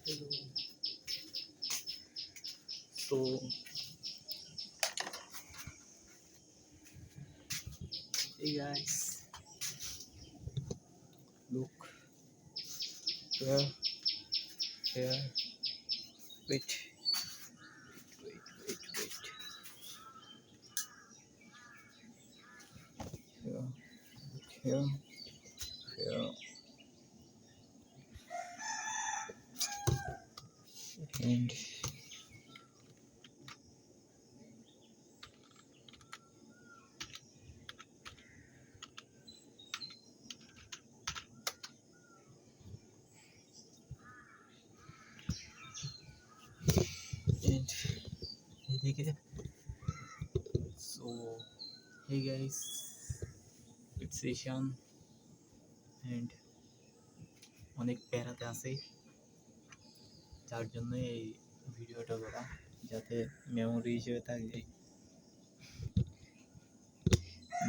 Hello. So, hey guys, look here, here. Wait, wait. Here, look here, and and এদিকে so hey guys, it's Ishan and অনেক প্যারাতে আছে যার জন্য এই ভিডিওটা করা যাতে মেমোরি হিসেবে থাকে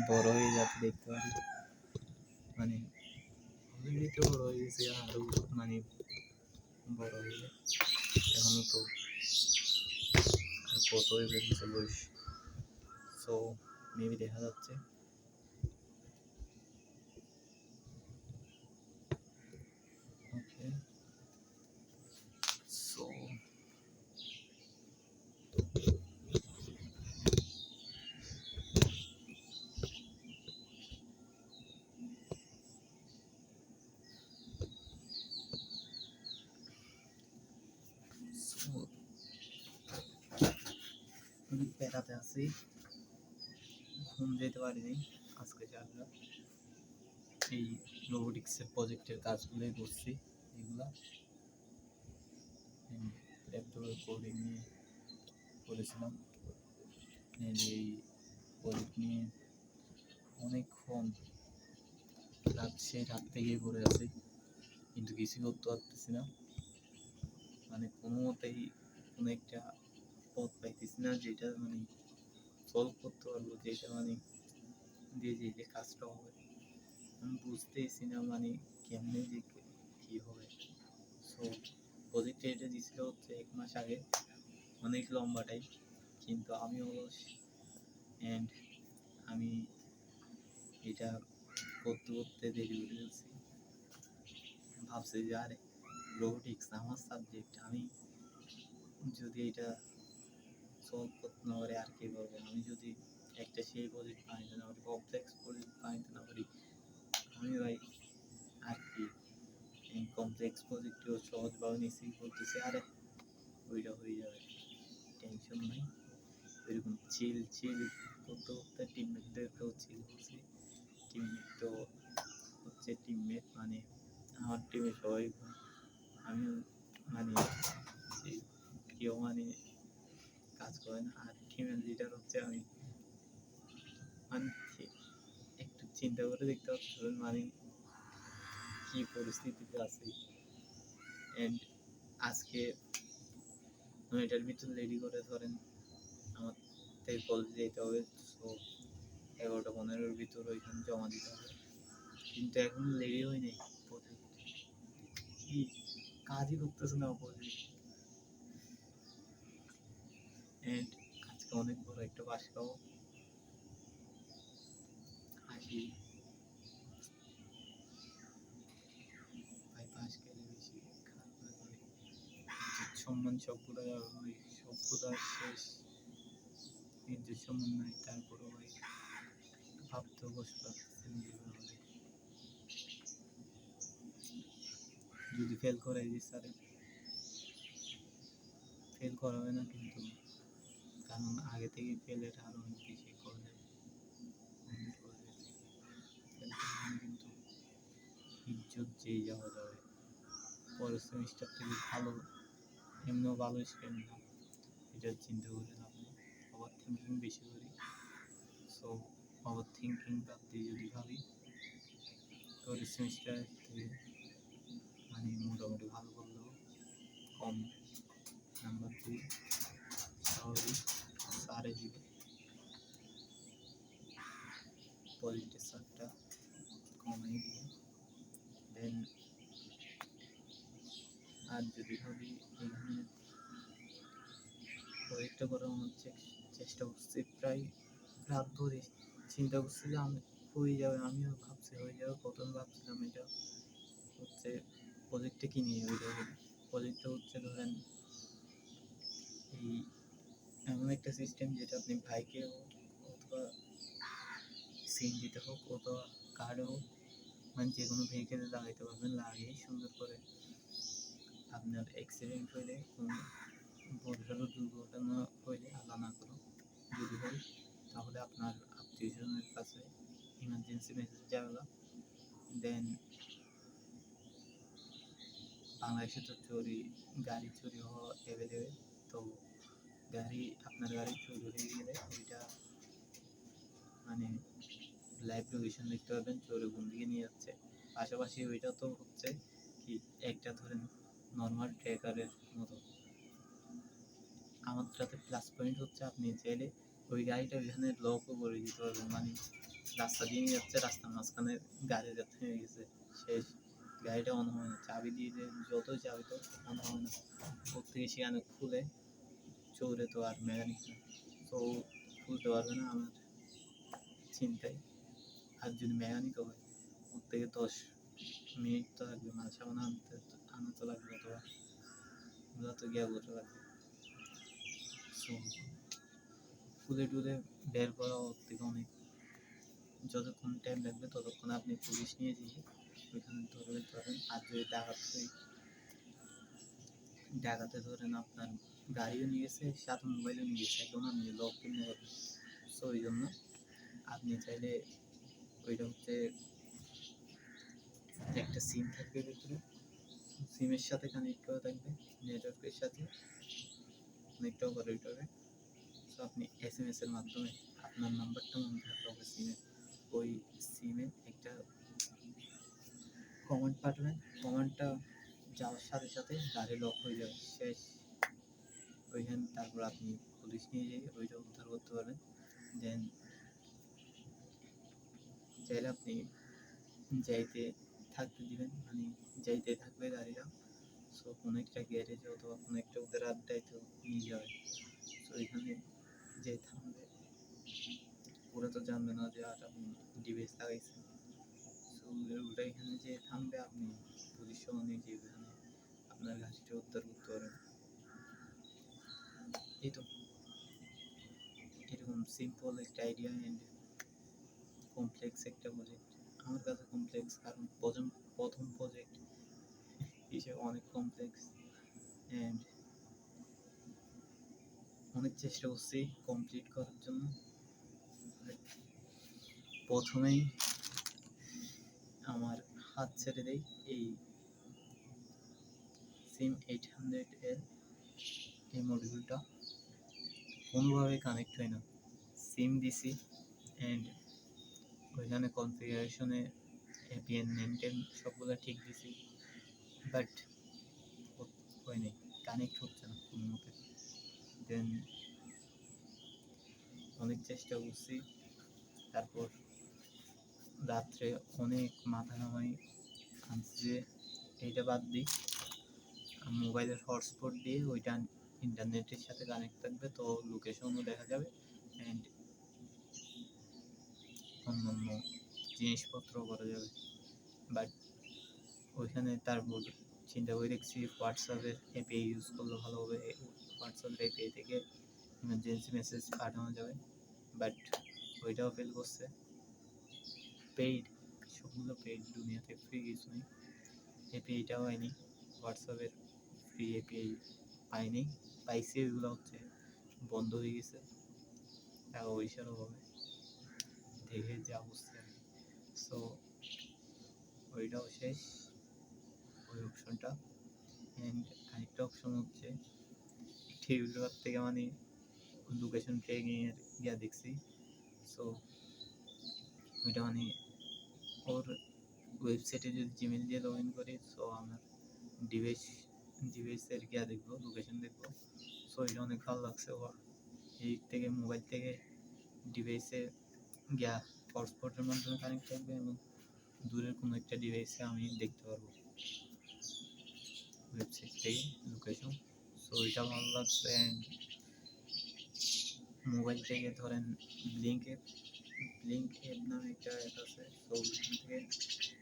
বড় হয়ে যাতে দেখতে পারি মানে অলরেডি তো বড় হয়ে গেছে আরও মানে বড় হয়ে এখনো তো আর কত হয়ে গেছে বয়স সো মেবি দেখা যাচ্ছে ওকে সো অনেক প্যারাতে আছি ঘুম যেতে পারিনি আজকে সারা এই রোবোটিক্সের প্রজেক্টের কাজগুলোই করছি এগুলা ল্যাপটপে কোডিং নিয়ে করেছিলাম এই প্রজেক্ট নিয়ে অনেকক্ষণ রাত থেকেই পড়ে আছি কিন্তু কিছু করতে পারতেছি না মানে কোনো মতেই কোনো একটা পথ পাইতেছি না যেটা মানে সলভ করতে পারবো যেটা মানে দিয়ে যে কাজটা হবে আমি বুঝতেছি না মানে কেমনে যে কি হবে সো প্রজেক্ট এটা দিছিল হচ্ছে 1 মাস আগে অনেক লম্বা টাইম কিন্তু আমি অলস অ্যান্ড আমি এটা করতে দেরি করে ফেলছি ভাবছি যে আরে রোবোটিক্স আমার সাবজেক্ট আমি যদি এটা সলভ করতে না পারি আর কি করবো আমি যদি একটা সেই প্রজেক্ট বানাইতে না পারি কমপ্লেক্স প্রজেক্ট বানাইতে না পারি আমি ভাই আর কি কমপ্লেক্স প্রজেক্টও সহজভাবে নিচ্ছি বলতেছি আরে ওইটা হয়ে যাবে টেনশন নাই এরকম চিল করতে টিমমেটদেরকেও চিল বলছি টিমমেট তো হচ্ছে টিমমেট মানে আমার টিমে সবাই আমি মানে কেউ মানে কাজ করে না আর টিমের লিডার হচ্ছে আমি মানে একটু চিন্তা করে দেখতে পাচ্ছেন মানে কি পরিস্থিতিতে আছি এন্ড আজকে এটার ভিতর রেডি করে ধরেন আমার থেকে কলেজে যেতে হবে সো 11টা 15-এর ভিতর ওইখানে জমা দিতে হবে কিন্তু এখন রেডি হই নাই কি কাজই করতেছে না প্রজেক্ট এন্ড আজকে অনেক বড় একটা বাস খাবো হাসি ভাই পাশ খেলে বেশি খারাপ লাগে সম্মান সবগুলো শেষ নিজের সম্মান নাই তারপরও ভাই ভাবতেও কষ্ট লাগতেছে নিজের ব্যাপারে যদি ফেল করাই দিই স্যারে ফেল করাবে না কিন্তু কারণ আগে থেকে ফেলের হার অনেক বেশি করলে কিন্তু ইজ্জত যেই যাওয়া যাবে পরের সেমিস্টার থেকে ভালো এমনিও ভালো স্টুডেন্ট না এটা চিন্তা করে লাভ নেই ওভার থিঙ্কিং বেশি করি সো ওভার থিঙ্কিং বাদ দিয়ে যদি ভাবি পরের সেমিস্টার থেকে মানে মোটামুটি ভালো করলেও কম নাম্বার দিয়ে স্বাভাবিক সারে দিবে পজিটিভ সারটা কমিয়ে দিয়ে দেন আর যদি ভাবি এখানে প্রজেক্টটা করার চেষ্টা করছি প্রায় রাত ধরে, চিন্তা করছি যে আমি হয়ে যাবে, আমিও ভাবছি হয়ে যাবে। প্রথমে ভাবছিলাম এটা হচ্ছে প্রজেক্টটা কি নিয়ে ওইটা, প্রজেক্টটা হচ্ছে ধরেন এই এমন একটা সিস্টেম যেটা আপনি ভাইকে হোক অথবা সিএনজিতে হোক অথবা কার্ডে হোক, মানে যে কোনো ভেহিকেলে লাগাইতে পারবেন। লাগিয়ে সুন্দর করে আপনার অ্যাক্সিডেন্ট হইলে, কোনো বড়সড় দুর্ঘটনা হইলে, আল্লাহ না করুন যদি হয়, তাহলে আপনার আত্মীয় স্বজনের কাছে ইমার্জেন্সি মেসেজ যাবে। দেন বাংলাদেশে তো গাড়ি চুরি হওয়া অ্যাভেলেবেল। তো আপনার গাড়ি চুরি হয়ে গেলে ওইটা মানে লাইভ লোকেশন দেখতে পাবেন, চোরে কোন দিকে নিয়ে যাচ্ছে। পাশাপাশি ওইটা তো হচ্ছে কি একটা ধরেন নর্মাল ট্র্যাকারের মতো। আমারটাতে প্লাস পয়েন্ট হচ্ছে আপনি চাইলে ওই গাড়িটা ওইখানে লকও করে দিতে পারবেন, মানে রাস্তা দিয়ে নিয়ে যাচ্ছে, রাস্তার মাঝখানে গাড়ি যাচ্ছে হয়ে গেছে, শেষ, গাড়িটা অন হয় না, চাবি দিয়ে যতই চাবি তো অন হয় না। প্রত্যেকে সেখানে খুলে, চোরে তো আর মেকানিক না, তো খুলতে পারবে না আমার চিন্তায়। আর যদি মেকানিকও হয়, ওর থেকে 10 মিনিট তো লাগবে, মাল সামান আনা তো লাগবে, অথবা মূলত গিয়া বসে লাগবে। সো খুলে টুলে বের করা ওর থেকে অনেক, যতক্ষণ টাইম লাগবে ততক্ষণ আপনি পুলিশ নিয়ে গিয়ে ওইখানে ধরে রাখতে পারেন। আর যদি ডাকাতে ধরেন আপনার গাড়িও নিয়ে গেছে, সাথে মোবাইলও নিয়ে গেছে, এখন আপনি লক কিনে পারবেন। সো ওই জন্য আপনি চাইলে ওইটা হচ্ছে একটা সিম থাকবে ভিতরে, সিমের সাথে কানেক্ট করা থাকবে নেটওয়ার্কের সাথে, অনেকটা অপারেটরে। সো আপনি এসএমএস এর মাধ্যমে আপনার নাম্বারটা মনে থাকতে হবে সিমে, ওই সিমে একটা কমান্ড পাঠাবেন, কমান্ডটা যাওয়ার সাথে সাথে গাড়ি লক হয়ে যাবে, শেষ। ওইখানে তারপর আপনি পুলিশ নিয়ে যেয়ে ওইটা উদ্ধার করতে পারবেন। দেন চাইলে আপনি যাইতে থাকতে দিবেন, মানে যাইতে থাকবে গাড়িটা। সো কোনো একটা গ্যারেজে অথবা কোনো একটা ওদের আড্ডায় তো নিয়ে যাবে। সো এখানে যে থামবে ওরা তো জানবে না যে আর আপনি ডিভাইস লাগাইছেন। সো ওটা এখানে যে থামবে, আপনি পুলিশ সহ নিয়ে যে এখানে আপনার গাড়িটা উদ্ধার করতে পারবেন। এই তো এরকম সিম্পল একটা আইডিয়া অ্যান্ড কমপ্লেক্স একটা প্রজেক্ট। আমার কাছে কমপ্লেক্স কারণ প্রথম প্রজেক্ট হিসেবে অনেক কমপ্লেক্স, অ্যান্ড অনেক চেষ্টা করছি কমপ্লিট করার জন্য। প্রথমেই আমার হাত ছেড়ে দেয় এই সিম 800L, এই মডিউলটা কোনোভাবে কানেক্ট হয় না। সিম দিছি অ্যান্ড ওইখানে কনফিগারেশনে এপিএন মেনটেন সবগুলো ঠিক দিছি, বাট হয়নি, কানেক্ট হচ্ছে না কোনো মতে। দেন অনেক চেষ্টা করছি, তারপর রাত্রে অনেক মাথা ঘামাই, আনছি যে এইটা বাদ দিই, মোবাইলের হটস্পট দিয়ে ওইটা ইন্টারনেটের সাথে কানেক্ট থাকবে, তো লোকেশনও দেখা যাবে অ্যান্ড অন্যান্য জিনিসপত্রও করা যাবে। বাট ওইখানে তারপর চিন্তা করে দেখছি হোয়াটসঅ্যাপের এপিআই ইউজ করলে ভালো হবে, হোয়াটসঅ্যাপের এপিআই থেকে ইমার্জেন্সি মেসেজ পাঠানো যাবে, বাট ওইটাও ফেল করছে। পেইড, সবগুলো পেইড, দুনিয়াতে ফ্রি কিছু নেই। এপিআইটাও হয়নি, হোয়াটসঅ্যাপের ফ্রি এপিআই পাইনি, পাইছি ওইগুলো হচ্ছে বন্ধ হয়ে গেছে টাকা পয়সার অভাবে, দেখে যা বুঝতে আর কি। সো ওইটাও শেষ, ওই অপশনটা। অ্যান্ড আরেকটা অপশন হচ্ছে টিউটোরিয়াল থেকে মানে লোকেশন ট্র্যাকিংয়ের ইয়া দেখছি। সো ওইটা মানে ওর ওয়েবসাইটে যদি জিমেল দিয়ে লগ ইন করি, সো আমার ডিভাইসের গিয়া দেখবো, লোকেশন দেখবো। সো এটা অনেক ভালো লাগছে, ওর এই থেকে মোবাইল থেকে ডিভাইসে গিয়া হটস্পটের মাধ্যমে কানেক্ট থাকবে এবং দূরের কোনো একটা ডিভাইসে আমি দেখতে পারবো ওয়েবসাইট থেকে লোকেশন। সো এটা ভালো লাগছে। অ্যান্ড মোবাইল থেকে ধরেন ব্লিঙ্ক অ্যাপ নামে একটা অ্যাপ আছে। সো ওইখান থেকে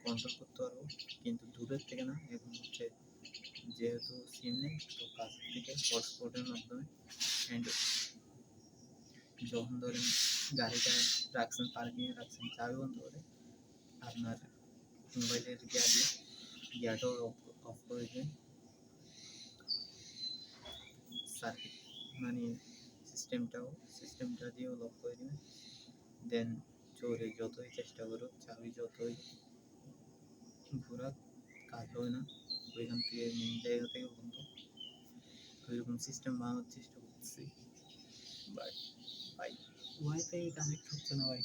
কন্ট্রোল করতে পারবো, কিন্তু দূরের থেকে না। এখন হচ্ছে যেহেতু সিম নেই, তো কাছ থেকে হটস্পটের মাধ্যমে। অ্যান্ড যখন ধরেন গাড়িটা রাখছেন, পার্কিংয়ে রাখছেন, চাবি বন্ধ করে আপনার মোবাইলের গিয়ারটাও অফ করে দিয়ে সার্কিট মানে সিস্টেমটা দিয়েও লক করে দিবেন। দেন চোরে যতই চেষ্টা করুক, চাবি যতই ঘোরাক, কাজ হয় না। ওইখান থেকে মেন জায়গা থেকে বন্ধ। ওইরকম সিস্টেম বানানোর চেষ্টা করতেছি, বাট ভাই ওয়াইফাই কানেক্ট হচ্ছে না ভাই,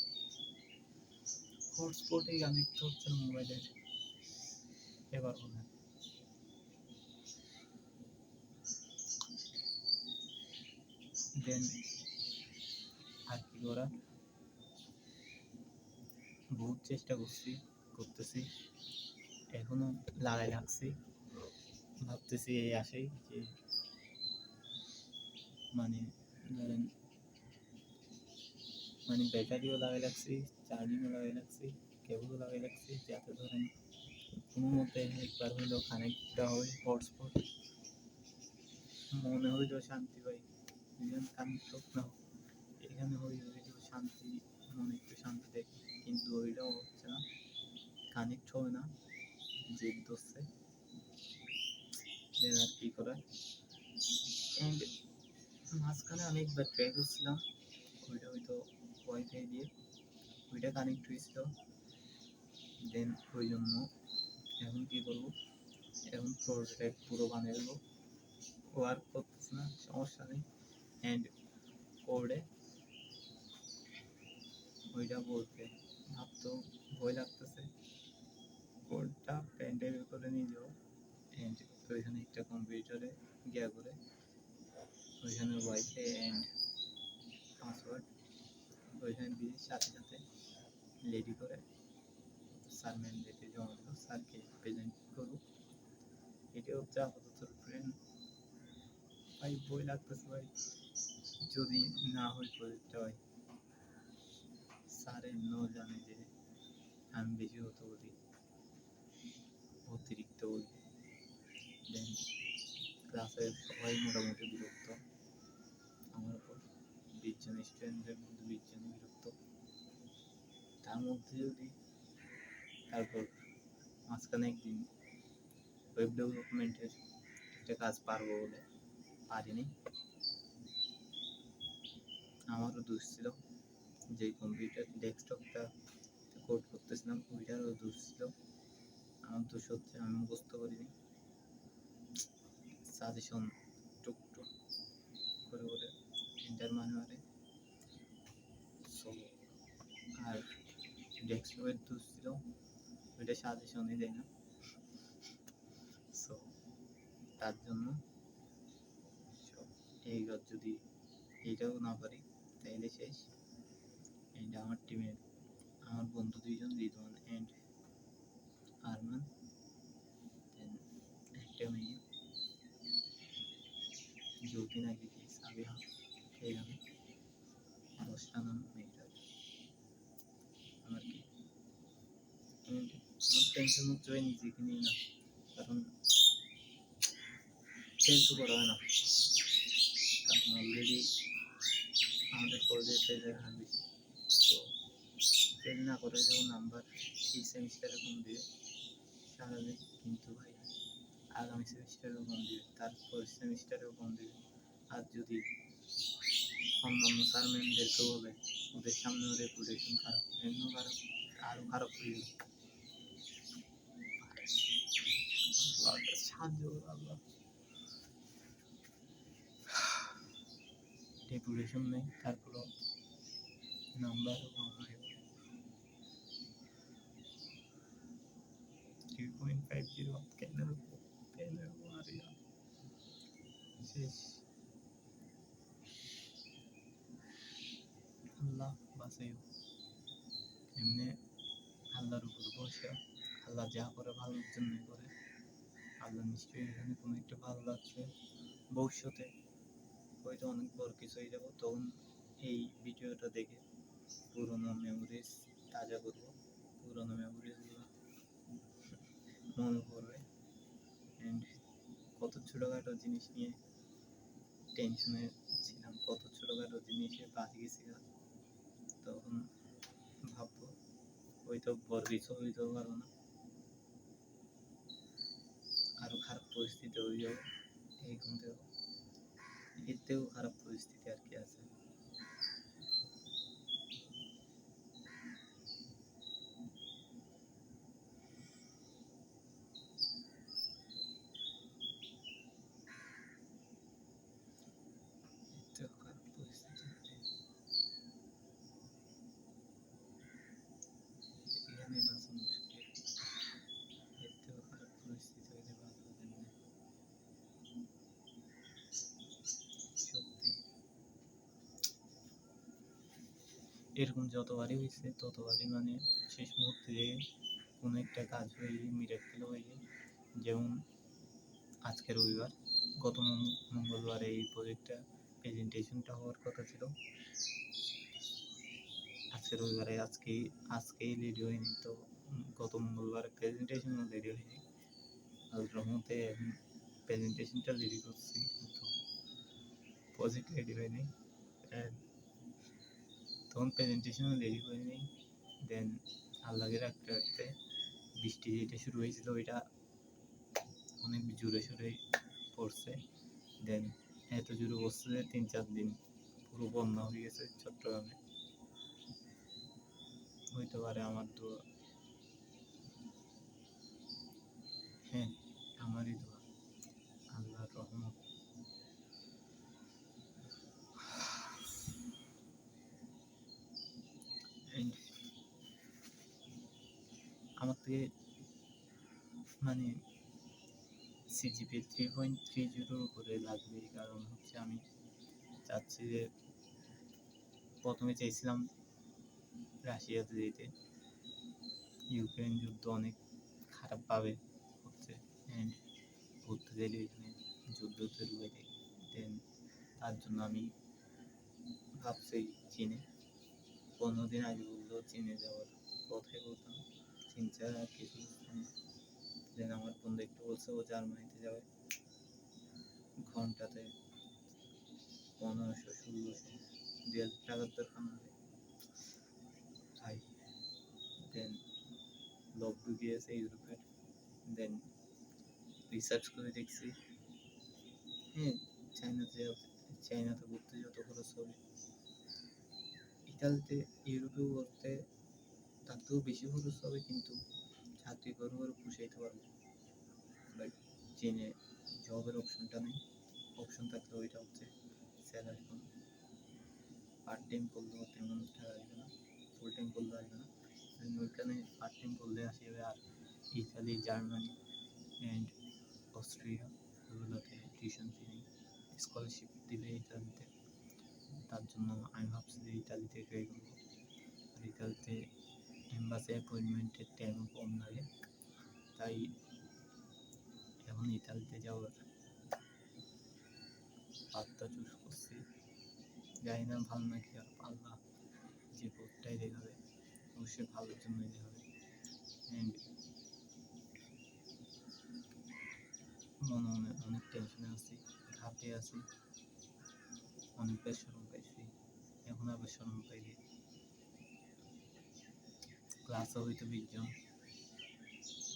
হটস্পটে কানেক্ট হচ্ছে না মোবাইলের। এবার বলেন দেন আর কি করা। বহুত চেষ্টা করতেছি, এখনো লাগাই রাখছি। ভাবতেছি এই আশাই যে মানে ধরেন ব্যাটারিও লাগাই রাখছি, চার্জিংও লাগাই রাখছি, কেবলও লাগাই রাখছি, যাতে ধরেন কোনো মতে একবার হলেও কানেক্টটা হয় হটস্পট। মনে হইলেও শান্তি পাই, ইভেন কানেক্ট হোক না হোক, এখানে হইলেও শান্তি, মনে একটু শান্তি দেয়। কিন্তু ওইটাও হচ্ছে না, কানেক্ট হবে না, জেদ ধরছে। দেন আর কি করা। অ্যান্ড মাঝখানে আমি একবার ট্রাই করছিলাম, ওইটা হয়তো ওয়াইফাই দিয়ে ওইটা কানেক্ট হয়েছিল। দেন ওই জন্য এখন কি করবো, এখন প্রোডাক্ট পুরো বানিয়ে দেবো। ওয়ার্ক করতেছে না, সমস্যা নেই। অ্যান্ড কোডে ওইটা বলতে ভাবতেও ভয় লাগতেছে। কোডটা পেন ড্রাইভে করে নিয়ে যাবো। অ্যান্ড ওইখানে একটা কম্পিউটারে গিয়া করে ওইখানে ওয়াইফাই অ্যান্ড পাসওয়ার্ড ওইখানে দিয়ে সাথে সাথে রেডি করে স্যার ম্যামদেরকে জমা দেবো, স্যারকে প্রেজেন্ট করবো। এটা হচ্ছে আপাতত প্ল্যান। ভাই বই লাগতেছে ভাই, যদি না হয় প্রজেক্টটা ভাই, স্যার এমনিও জানে যে আমি বেশি হতে বলি, অতিরিক্ত বলি। দেন ক্লাসের সবাই মোটামুটি বিরক্ত আমার উপর, 20 জন স্টুডেন্টের মধ্যে 20 জন বিরক্ত। তার মধ্যে যদি তারপর মাঝখানে একদিন ওয়েব ডেভেলপমেন্টের একটা কাজ পারবো বলে পারিনি। আমারও দোষ ছিল, যে কম্পিউটার ডেস্কটপটা কোড করতেছিলাম ওইটারও দোষ ছিল। আমার দোষ হচ্ছে আমি মুখস্থ করিনি, সাজেশন টুকটুক করে করে ইন্টার মানুয়ারে। সো আর ডেস্কটপের দোষ ছিল, ওইটা সাজেশনই দেয় না। সো তার জন্য এইবার যদি এইটাও না পারি তাইলে শেষ। অ্যান্ড আমার টিমের আমার বন্ধু 2 জন, রিদওয়ান অ্যান্ড আরমান, একটা মেয়ে জ্যোতি নাকি কি সাবিহা, এইভাবে 10টা নাম মেয়েটার। আমার কি আমার টেনশন হচ্ছে ভাই নিজেকে নিয়ে না, কারণ ফেল তো করা হয় না, কারণ অলরেডি আমাদের কলেজে ফেলের হার বেশি। তো ফেল না করে যখন নাম্বার এই সেমিস্টারে কম দিবে স্বাভাবিক, কিন্তু ভাই আগামী সেমিস্টারেও কম দিবে, তারপর সেমিস্টারেও কম দিবে। আর যদি অন্যান্য স্যার ম্যামদেরকেও হবে, ওদের সামনেও রেপুটেশন খারাপ, এমনিও খারাপ, আরও খারাপ হয়ে যাবে। সাহায্য আল্লাহ, রেপুটেশন নেই, তারপরও নাম্বারও কম হয়ে যাবে। 3.50 কেন মারিয়া শেষ। আল্লাহ বাঁচাইও। এমনি আল্লাহর উপর বসে, আল্লাহ যা করে ভালোর জন্য করে। আল্লাহ নিশ্চয়ই এখানে কোনো একটা ভালো লাগছে। ভবিষ্যতে হয়তো অনেক বড় কিছু হয়ে যাব, তখন এই ভিডিওটা দেখে পুরোনো মেমোরিজ তাজা করবো, পুরোনো মেমোরিজগুলো মনে পড়বে। অ্যান্ড কত ছোটোখাটো জিনিস নিয়ে টেনশনে ছিলাম, কত ছোটোখাটো জিনিসে বাঁচি গেছি, তখন ভাববো হয়তো বড় কিছু হইতেও পারবো না, আরো খারাপ পরিস্থিতি হয়ে যাবে, এইরকম দেখো এতেও খারাপ পরিস্থিতি আর কি আছে। এতেও খারাপ পরিস্থিতি এখানে বাঁচা মুশকিল, এতেও খারাপ পরিস্থিতি হইলে বাঁচা যায় না সত্যি। এরকম যতবারই হয়েছে ততবারই মানে শেষ মুহূর্তে যে কোনো একটা কাজ হয়ে যায়, মিরাক্কেল হয়ে যায়। যেমন আজকে রবিবার, গত মঙ্গলবার এই প্রজেক্টটা প্রেজেন্টেশনটা হওয়ার কথা ছিল, আজকে রবিবারে আজকেই রেডি হয়নি, তো গত মঙ্গলবার প্রেজেন্টেশনও রেডি হয়নি। আল্লাহর রহমতে এখন প্রেজেন্টেশনটা রেডি করছি, কিন্তু প্রজেক্ট রেডি হয়নি। তখন প্রেজেন্টেশনও রেডি হয়নি, দেন আল্লাহকে রাখতে রাখতে বৃষ্টি যেটা শুরু হয়েছিল ওইটা অনেক জোরে সোরে পড়ছে। দেন এত জোরে পড়ছে যে 3-4 দিন পুরো বন্যা হয়ে গেছে চট্টগ্রামে। হইতে পারে আমার দোয়া, হ্যাঁ আমারই দোয়া, আল্লাহর রহমত। And আমার থেকে মানে সিজিপিএ 3.30 উপরে লাগবে, কারণ হচ্ছে আমি চাচ্ছি যে প্রথমে চাইছিলাম রাশিয়াতে যেতে, ইউক্রেন যুদ্ধ অনেক খারাপভাবে হচ্ছে, অ্যান্ড ঘুরতে গেলে এখানে যুদ্ধ তৈরি হয়ে যায়। দেন তার জন্য আমি ভাবছি চীনে, 15 দিন আগে বললেও চীনে যাওয়ার কথাই বলতাম, চীন ছাড়া আর কিছু বুঝতাম না। দেন আমার বন্ধু একটু বলছে ও জার্মানিতে যাবে, ঘন্টাতে 1500-1600-2000 টাকার দরকার না ভাই। দেন লোক ঢুকিয়েছে ইউরোপের, দেন রিসার্চ করে দেখছি হ্যাঁ চায়নাতে চায়নাতে ঘুরতে যত খরচ হবে ইতালিতে ইউরোপেও ঘুরতে তার থেকেও বেশি খরচ হবে, কিন্তু চাকরি করে করে পুষাইতে পারবো। বাট চীনে জবের অপশনটা নেই, অপশন থাকলে ওইটা হচ্ছে স্যালারি কম, পার্ট টাইম করলেও তেমন টাকা আসবে না, ফুল টাইম করলেও আসবে না। ওইখানে পার্ট টাইম করলে আসবে, আর ইতালি জার্মানি অ্যান্ড অস্ট্রিয়া ওগুলোতে টিউশন ফি নেই, স্কলারশিপ দিবে ইতালিতে। তার জন্য আমি ভাবছি যে ইতালিতে ট্রাই করবো, আর ইতালিতে এম্বাসি অ্যাপয়েন্টমেন্টের টাইমও কম লাগে, তাই এখন ইতালিতে যাওয়ার পাথটা চুজ করছি। জানি না ভালো নাকি আর, আল্লাহ যে পথটাই দেখাবে অবশ্যই ভালোর জন্যই দেখাবে। অ্যান্ড মনে মনে অনেক টেনশনে আছি, ঘাটে আছি, অনেকবার শরম পাইছি, এখন আবার শরম পাইলে ক্লাসও হয়তো 20 জন,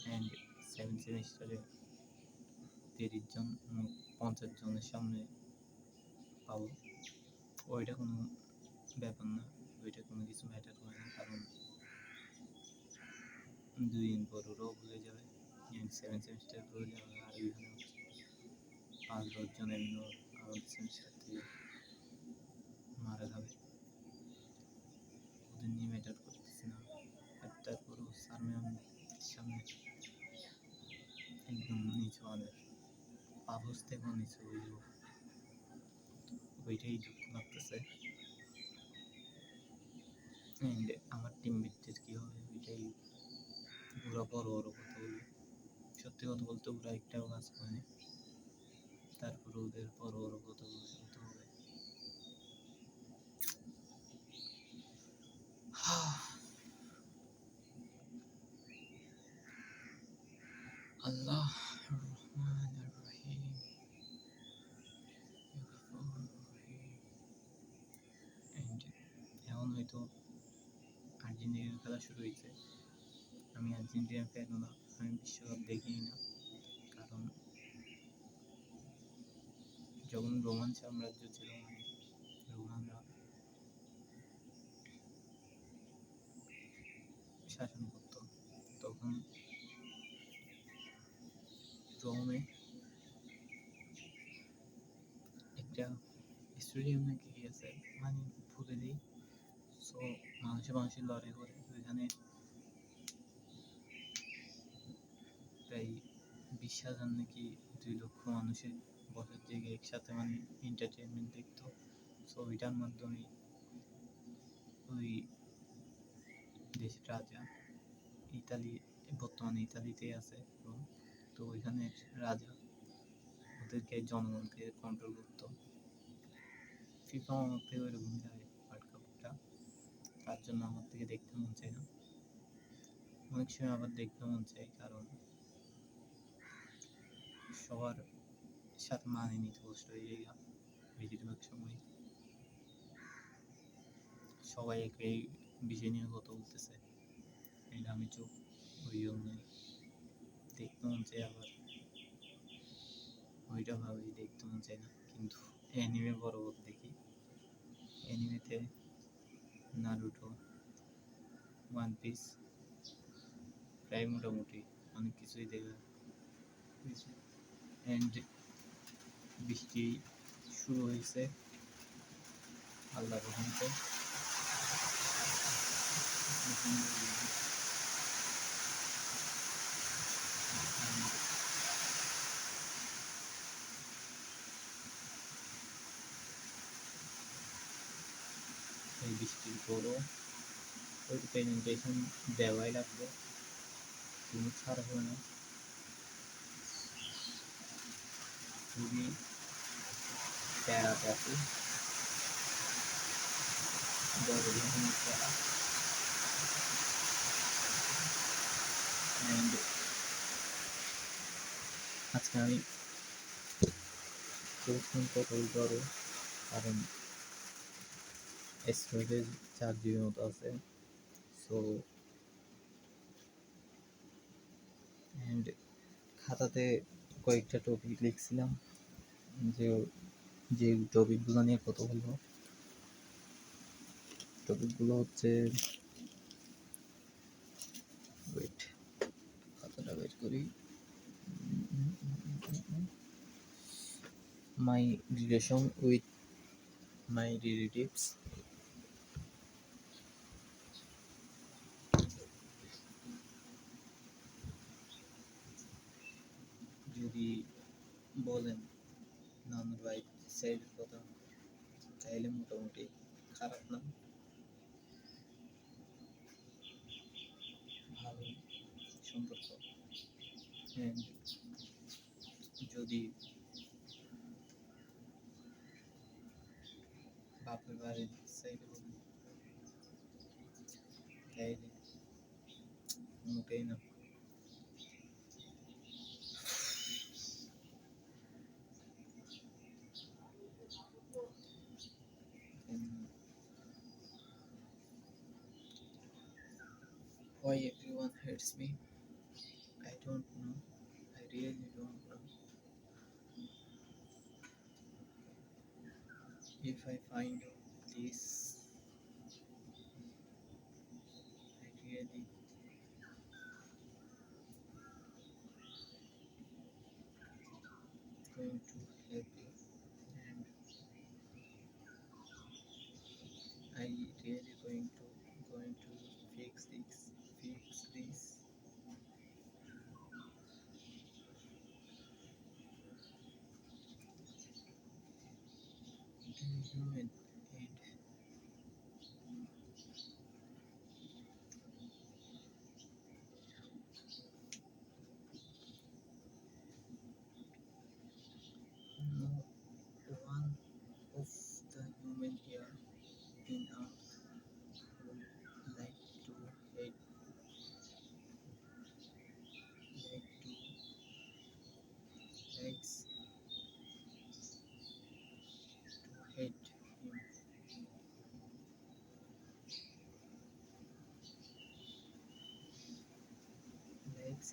অ্যান্ড 7 সেমিস্টারে 30 জন, 50 জনের সামনে পাবো, ওইটা কোনো ব্যাপার না, ওইটা কোনো কিছু ম্যাটার করে না, কারণ 2 দিন পর ওরাও ভুলে যাবে, 7 সেমিস্টার ভুলে যাবে, আর ওইখানে 5-10 জন এমনি আমাদের সেমিস্টার থেকে মারা যাবে, ওদের নিয়ে ম্যাটার করতেছি না। আর তারপরেও স্যার ম্যাম সামনে একদম নিচু আমাদের পাবস থেকেও নিচু হয়ে যাবো, ওইটাই দুঃখ লাগতেছে। অ্যান্ড আমার টিমমেটদের কী হবে ওইটাই, ওরা বড় বড় কথা বলবে, সত্যি কথা বলতে ওরা একটাও কাজ করেনি, তারপরে ওদের বড় বড় কথা বলতে হবে। আল্লাহ রহমান রহিম, এখন হয়তো আর্জেন্টিনার খেলা শুরু হয়েছে। আমি আর্জেন্টিনার ফ্যানও না, আমি বিশ্বকাপ দেখিনি না, কারণ যখন রোমান সাম্রাজ্য ছিল, মানে রোমানরা শাসন করতো, তখন রোমে একটা স্টেডিয়াম নাকি আছে, মানে ফুটে দিই, সো মানুষের লড়াই করে ওইখানে প্রায় 20,000 নাকি 2 লক্ষ মানুষের বছর থেকে একসাথে মানে এন্টারটেনমেন্ট দেখতো। সো ওইটার মাধ্যমে ওই দেশের রাজা, ইতালি, বর্তমানে ইতালিতে আছে রোম, তো ওইখানে রাজা ওদেরকে জনগণকে কন্ট্রোল করতো। ফিফা আমার থেকে ওইরকমই লাগে ওয়ার্ল্ড কাপটা, তার জন্য আমার থেকে দেখতে মন চায় না। অনেক সময় আবার দেখতে মন চায়, কারণ সবার সাথে মানিয়ে নিতে কষ্ট হয়ে যায় বেশিরভাগ সময়। সবাই একই বিষয় নিয়ে কথা বলতেছে, এটা আমি চুপ, ওই জন্যই দেখতে মন চাই, আবার ওইটা ভাবেই দেখতে মন চায় না। কিন্তু অ্যানিমে বরাবর দেখি, অ্যানিমেতে নারুটো, ওয়ান পিস, প্রায় মোটামুটি অনেক কিছুই দেখা হয়েছে। অ্যান্ড বৃষ্টি শুরু হয়েছে আল্লাহর রহমতে। এই বৃষ্টির পরও ওই প্রেজেন্টেশন দেওয়াই লাগবে, কোনো ছাড় হবে না। খুবই প্যারাতে আছি, বড় ধরনের প্যারা। অ্যান্ড আজকে আমি প্রথম কথা বলতে পারবো, কারণ স্টোরেজ 4 GB মতো আছে। সো অ্যান্ড খাতাতে কয়েকটা টপিক লিখছিলাম, যে যে টপিকগুলো নিয়ে কথা বলবো। টপিকগুলো হচ্ছে, ওয়েট, খাতাটা বের করি। মাই রিলেশন উইথ মাই রিলেটিভস, যদি বলেন নানুর বাইক সাইডের কথা, তাইলে মোটামুটি খারাপ না, ভালো সম্পর্ক। যদি বাপের বাড়ির সাইডে বলেন, তাইলে মোটেই না। Why everyone hates me? I don't know. I really don't know. If I find this, I really going to help you, and I really going to fix this. Human, and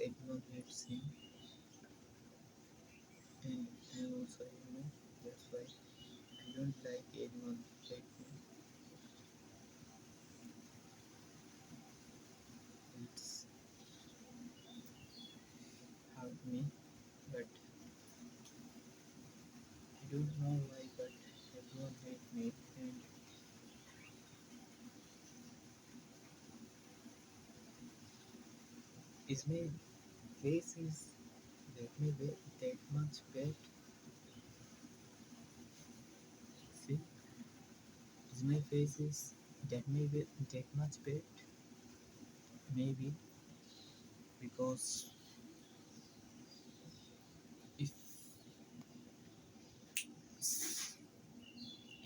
everyone hates him, and I also that's why I don't like anyone hate me. It's hurt me, but I don't know why, but everyone hate me, and is my face is that much bad? See, is my face is that much bad? Maybe because if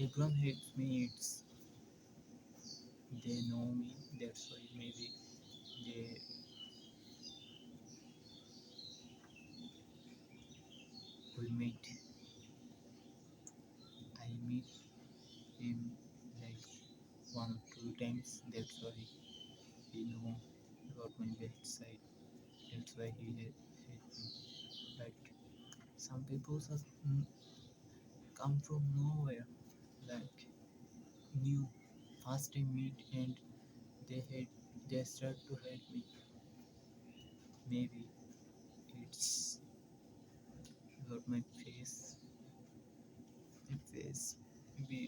everyone hates me, it's they know me. That's why maybe they will meet. I meet him like 1 or 2 times. That's why he know about my bad side. That's why he hate me. But some people just come from nowhere, like new, first time meet and they start to hate me. Maybe it's about my face. My face. Maybe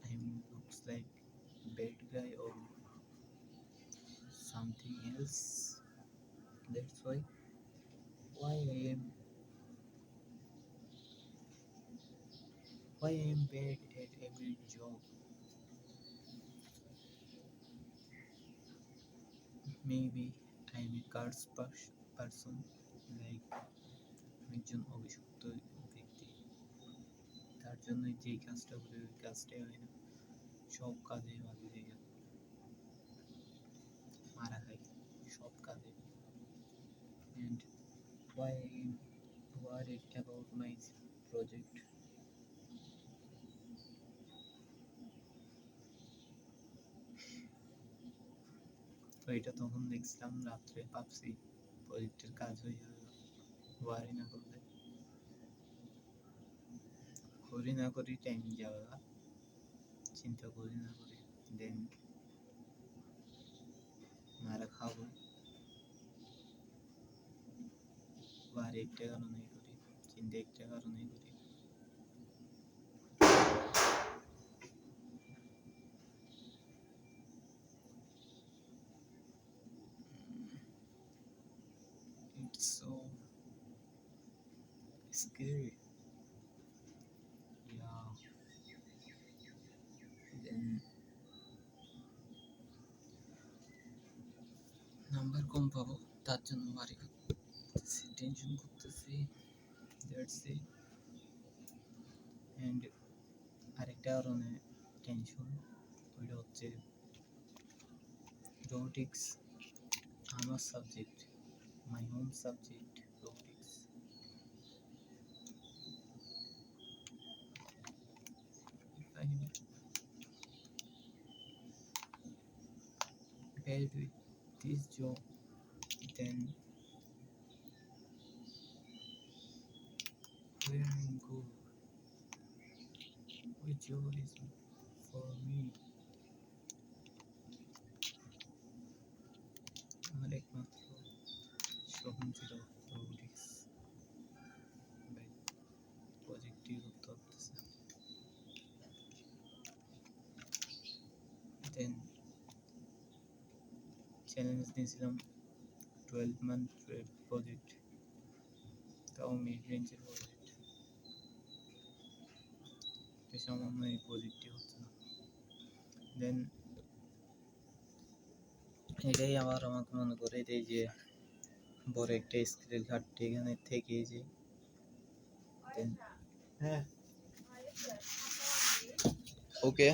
I looks like bad guy or something else. That's why I am bad at every job. Maybe I am a curse person, like একজন অভিশপ্ত ব্যক্তি, তার জন্য যেই কাজটা করি ওই কাজটাই হয় না, সব কাজে বাধা দিয়ে মারা খাই, সব কাজে। And why I am worried about my project? তো এটা তখন দেখছিলাম রাত্রে, ভাবছি প্রজেক্টের কাজ হয়ে যাবে, ওয়ারি না করলে করি না করি টাইম যাবে, চিন্তা করি না করি দেন মারা খাবো, ওয়ারি একটা কারণেই করি, চিন্তা একটা কারণেই করি। It's so scary. Yeah. Then number কম পাবো, তার জন্য ওয়ারি করতেছি, টেনশন করতেছি। That's it. অ্যান্ড আরেকটা কারণে টেনশন, ওইটা হচ্ছে robotics. আমার subject, my home subject robotics. If I am bad with this job, then where I go? Which job is for me? আমার একমাত্র স্বপ্ন ছিল robotics, বাই প্রজেক্টই করতে পারতেছে। দেন চ্যালেঞ্জ নিয়েছিলাম 12 month প্রজেক্ট, তাও মিড রেঞ্জের প্রজেক্ট, তো সামান্য এই প্রজেক্টই হচ্ছে না। দেন এটাই আবার আমাকে মনে করে দেয় যে বড় একটা স্কিলের ঘাটতি এখানে থেকে যে হ্যাঁ ওকে